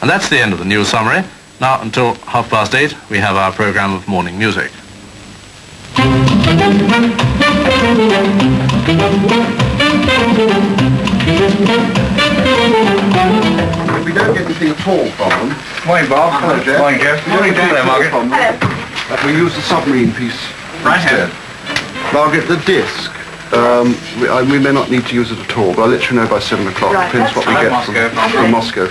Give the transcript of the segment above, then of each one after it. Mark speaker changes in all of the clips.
Speaker 1: And that's the end of the news summary. Now, until 8:30, we have our programme of morning music.
Speaker 2: We don't get anything at all from them.
Speaker 3: Morning, Bob.
Speaker 2: Hello, Jeff.
Speaker 3: Morning, Jeff. Morning, Margaret.
Speaker 2: Hello. We use the submarine piece instead. Margaret, the disc. We may not need to use it at all, but I'll let you know by 7 o'clock.
Speaker 4: Right,
Speaker 2: Depends what we get from Moscow.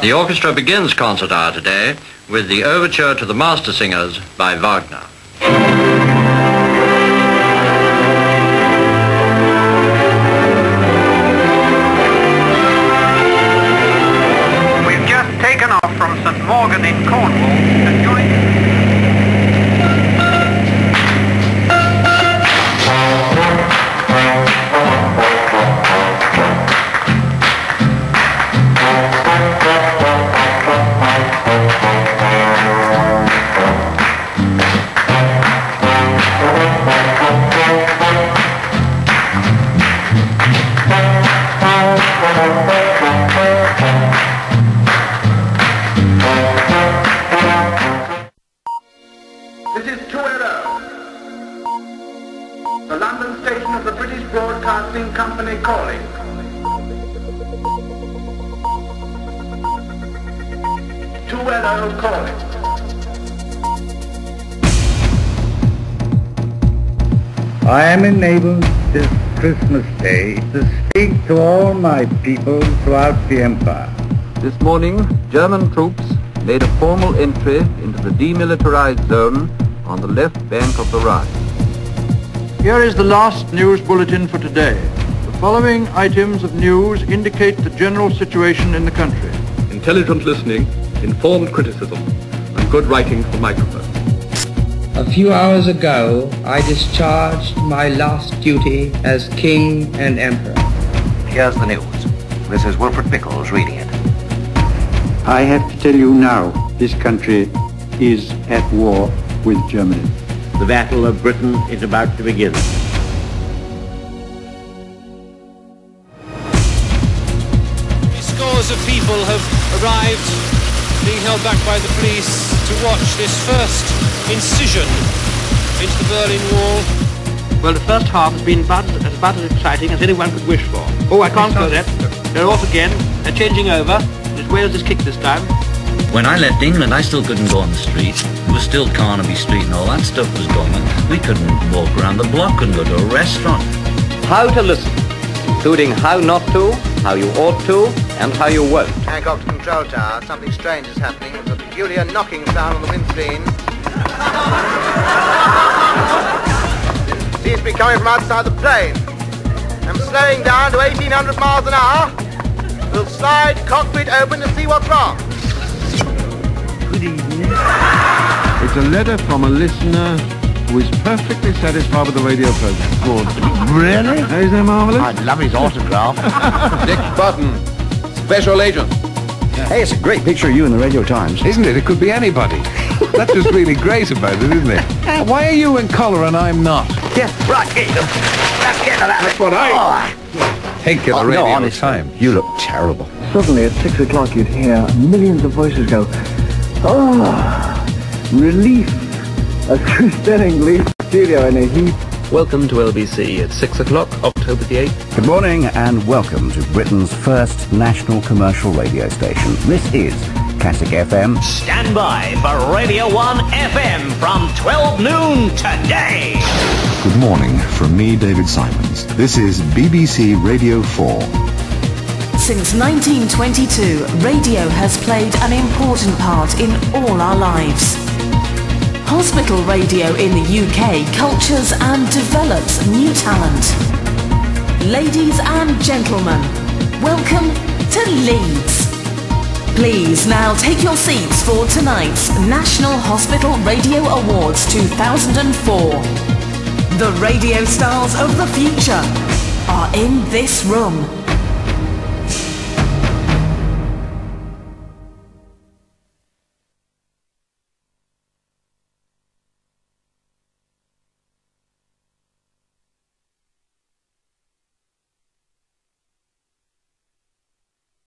Speaker 5: The orchestra begins concert hour today with the overture to the Master Singers by Wagner.
Speaker 6: We've just taken off from St. Morgan in Cornwall to join... This is 2 the London station of the British Broadcasting Company calling. Calling.
Speaker 7: I am enabled this Christmas Day to speak to all my people throughout the Empire.
Speaker 8: This morning, German troops made a formal entry into the demilitarized zone on the left bank of the Rhine.
Speaker 6: Here is the last news bulletin for today. The following items of news indicate the general situation in the country.
Speaker 1: Intelligent listening, informed criticism, and good writing for microphone.
Speaker 9: A few hours ago, I discharged my last duty as King and Emperor.
Speaker 10: Here's the news. This is Wilfred Pickles reading it.
Speaker 7: I have to tell you now, this country is at war with Germany.
Speaker 11: The Battle of Britain is about to begin.
Speaker 12: Scores of people have arrived, being held back by the police, to watch this first incision into the Berlin Wall.
Speaker 6: Well, the first half has been about as exciting as anyone could wish for. Oh, I can't go there. They're off again. They're changing over. It's Wales' kick this time.
Speaker 5: When I left England, I still couldn't go on the street. There was still Carnaby Street and all that stuff was going on. We couldn't walk around the block and go to a restaurant.
Speaker 13: How to listen, including how not to, how you ought to, and how you won't.
Speaker 14: Hancock's control tower. Something strange is happening. There's a peculiar knocking sound on the windscreen. Seems to be coming from outside the plane. I'm slowing down to 1,800 miles an hour. We'll slide cockpit open to see what's wrong.
Speaker 15: Good evening. It's a letter from a listener who is perfectly satisfied with the radio program. Good. Really? Isn't that marvellous?
Speaker 11: I'd love his autograph.
Speaker 2: Dick Button, special agent.
Speaker 16: Hey, it's a great picture of you in the Radio Times.
Speaker 15: Isn't it? It could be anybody. That's what's really great about it, isn't it? Why are you in colour and I'm not?
Speaker 13: Yeah, right, get them. Let's get to that.
Speaker 15: That's what I... Take the Radio
Speaker 16: honest
Speaker 15: Times.
Speaker 16: You look terrible.
Speaker 17: Suddenly at 6 o'clock you'd hear millions of voices go, "Oh, relief." A true-stunning Leeds studio in a heap.
Speaker 18: Welcome to LBC at 6 o'clock, October the 8th.
Speaker 16: Good morning and welcome to Britain's first national commercial radio station. This is Classic FM.
Speaker 19: Stand by for Radio 1 FM from 12 noon today.
Speaker 20: Good morning from me, David Simons. This is BBC Radio 4.
Speaker 21: Since 1922, radio has played an important part in all our lives. Hospital radio in the UK cultures and develops new talent. Ladies and gentlemen, welcome to Leeds. Please now take your seats for tonight's National Hospital Radio Awards 2004. The radio stars of the future are in this room.